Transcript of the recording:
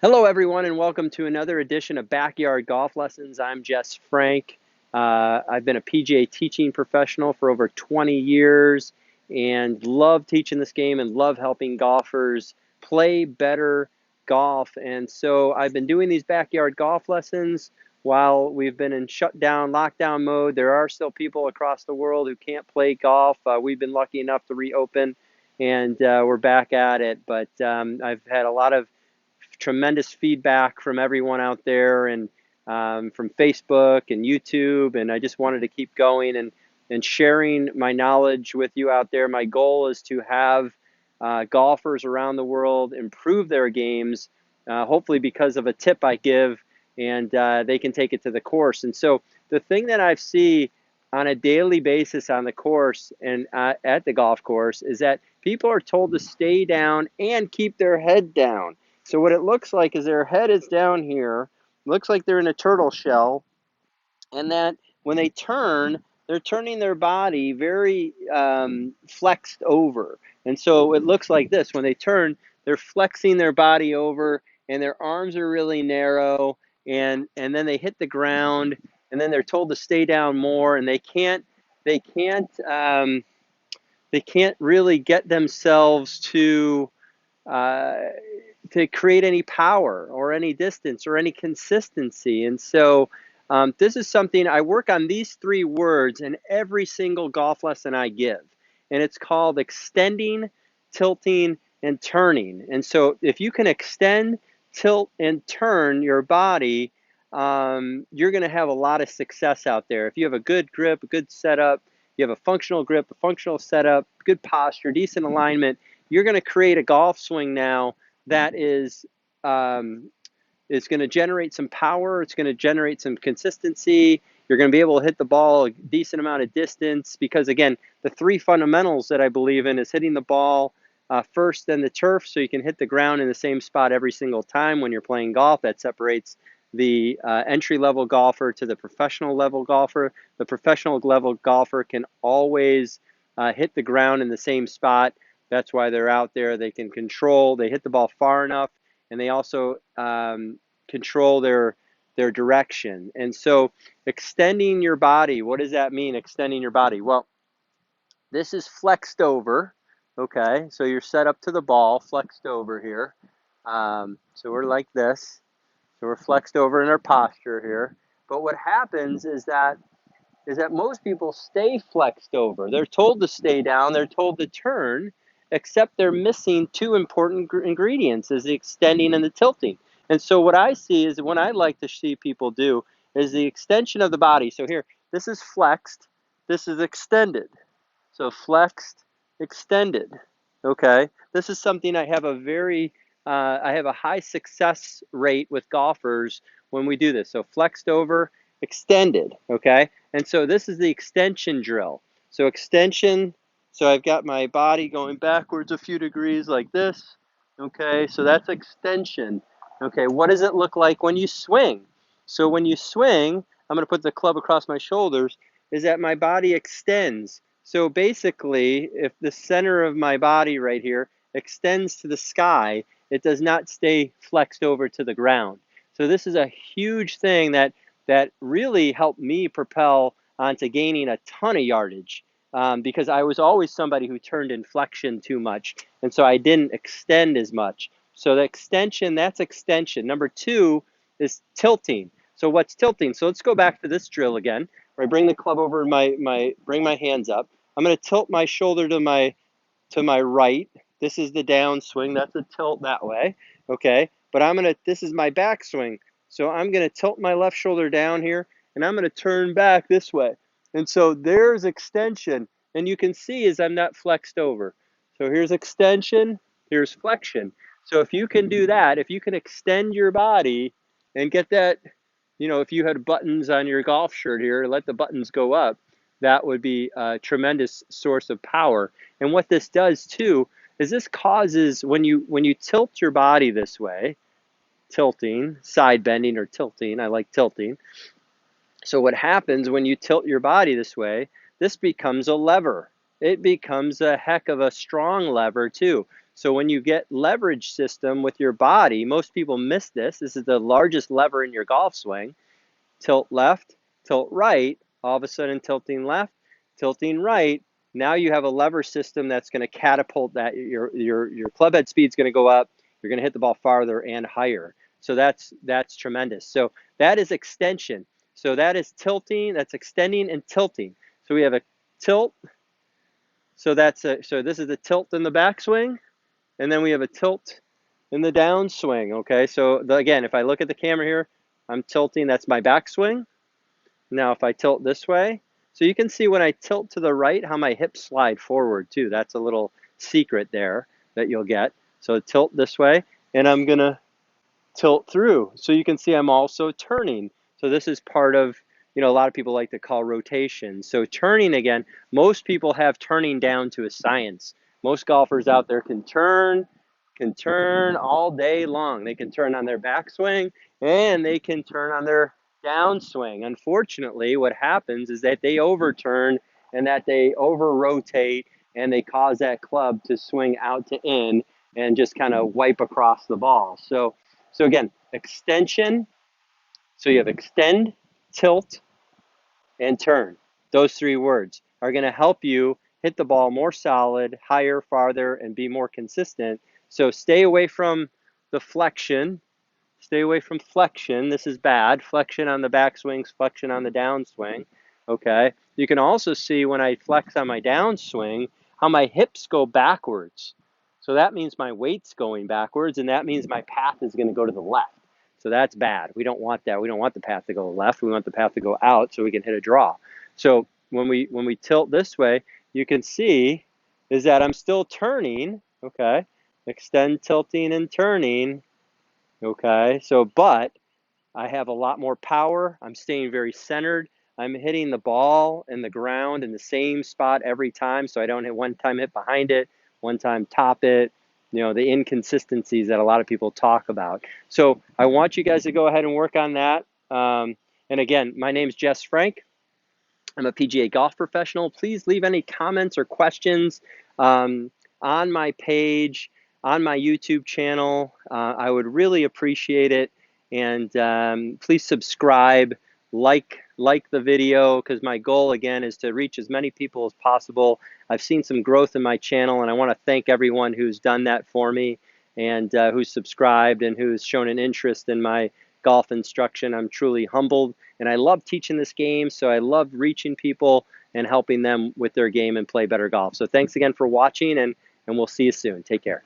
Hello, everyone, and welcome to another edition of Backyard Golf Lessons. I'm Jess Frank. I've been a PGA teaching professional for over 20 years and love teaching this game and love helping golfers play better golf. And so I've been doing these backyard golf lessons while we've been in shutdown, lockdown mode. There are still people across the world who can't play golf. We've been lucky enough to reopen, and we're back at it. But I've had a lot of tremendous feedback from everyone out there, and from Facebook and YouTube, and I just wanted to keep going and sharing my knowledge with you out there. My goal is to have golfers around the world improve their games, hopefully because of a tip I give, and they can take it to the course. And so the thing that I see on a daily basis on the course and at the golf course is that people are told to stay down and keep their head down. So what it looks like is their head is down here, looks like they're in a turtle shell, and that when they turn, they're turning their body very flexed over. And so it looks like this. When they turn, they're flexing their body over, and their arms are really narrow, and then they hit the ground, and then they're told to stay down more, and they can't they can't really get themselves uh, to create any power or any distance or any consistency. And so this is something I work on, these three words in every single golf lesson I give. And it's called extending, tilting, and turning. And so if you can extend, tilt, and turn your body, you're going to have a lot of success out there. If you have a good grip, a good setup, you have a functional grip, a functional setup, good posture, decent alignment, you're going to create a golf swing now that um, is going to generate some power. It's going to generate some consistency. You're going to be able to hit the ball a decent amount of distance because, again, the three fundamentals that I believe in is hitting the ball first, then the turf, so you can hit the ground in the same spot every single time when you're playing golf. That separates the entry-level golfer to the professional level golfer. The professional level golfer can always hit the ground in the same spot. That's why they're out there. They can control, they hit the ball far enough, and they also control their direction. And so extending your body, what does that mean, extending your body? Well, this is flexed over, okay? So you're set up to the ball, flexed over here. So we're like this. So we're flexed over in our posture here. But what happens is that most people stay flexed over. They're told to stay down, they're told to turn, except they're missing two important ingredients, is the extending and the tilting. And so what I see is what I like to see people do is the extension of the body. So here, this is flexed, this is extended. So flexed, extended. Okay, this is something I have a high success rate with golfers when we do this. So flexed over, extended. Okay, and so this is the extension drill. So extension. So I've got my body going backwards a few degrees like this. Okay, so that's extension. Okay, what does it look like when you swing? So when you swing, I'm going to put the club across my shoulders, is that my body extends. So basically, if the center of my body right here extends to the sky, it does not stay flexed over to the ground. So this is a huge thing that really helped me propel onto gaining a ton of yardage, because I was always somebody who turned in flexion too much, and so I didn't extend as much. So the extension, that's extension. Number two is tilting. So what's tilting? So let's go back to this drill again, where I bring the club over bring my hands up. I'm going to tilt my shoulder to my right. This is the downswing. That's a tilt that way. Okay. But this is my backswing. So I'm going to tilt my left shoulder down here, and I'm going to turn back this way. And so there's extension. And you can see as I'm not flexed over. So here's extension, here's flexion. So if you can do that, if you can extend your body and get that, if you had buttons on your golf shirt here, let the buttons go up, that would be a tremendous source of power. And what this does too is this causes, when you tilt your body this way, tilting, side bending or tilting, I like tilting. So what happens when you tilt your body this way, this becomes a lever. It becomes a heck of a strong lever too. So when you get leverage system with your body, most people miss this. This is the largest lever in your golf swing. Tilt left, tilt right, all of a sudden tilting left, tilting right. Now you have a lever system that's going to catapult that. Your club head speed is going to go up. You're going to hit the ball farther and higher. So that's tremendous. So that is extension. So that is tilting, that's extending and tilting. So we have a tilt. So this is the tilt in the backswing, and then we have a tilt in the downswing. Okay, so again, if I look at the camera here, I'm tilting. That's my backswing. Now if I tilt this way, so you can see when I tilt to the right how my hips slide forward too. That's a little secret there that you'll get. So tilt this way, and I'm gonna tilt through. So you can see I'm also turning. So this is part of, a lot of people like to call rotation. So turning again, most people have turning down to a science. Most golfers out there can turn all day long. They can turn on their backswing and they can turn on their downswing. Unfortunately, what happens is that they overturn and that they over rotate and they cause that club to swing out to in and just kind of wipe across the ball. So again, extension. So you have extend, tilt, and turn. Those three words are going to help you hit the ball more solid, higher, farther, and be more consistent. So stay away from the flexion. Stay away from flexion. This is bad. Flexion on the backswings, flexion on the downswing. Okay. You can also see when I flex on my downswing how my hips go backwards. So that means my weight's going backwards, and that means my path is going to go to the left. So that's bad. We don't want that. We don't want the path to go left. We want the path to go out so we can hit a draw. So when we tilt this way, you can see is that I'm still turning. Okay. Extend, tilting, and turning. Okay, so but I have a lot more power. I'm staying very centered. I'm hitting the ball and the ground in the same spot every time, so I don't hit one time hit behind it, one time top it, the inconsistencies that a lot of people talk about. So I want you guys to go ahead and work on that. And again, my name is Jess Frank. I'm a PGA golf professional. Please leave any comments or questions on my page, on my YouTube channel. I would really appreciate it. And please subscribe, like the video, because my goal, again, is to reach as many people as possible. I've seen some growth in my channel, and I want to thank everyone who's done that for me and who's subscribed and who's shown an interest in my golf instruction. I'm truly humbled, and I love teaching this game, so I love reaching people and helping them with their game and play better golf. So thanks again for watching, and we'll see you soon. Take care.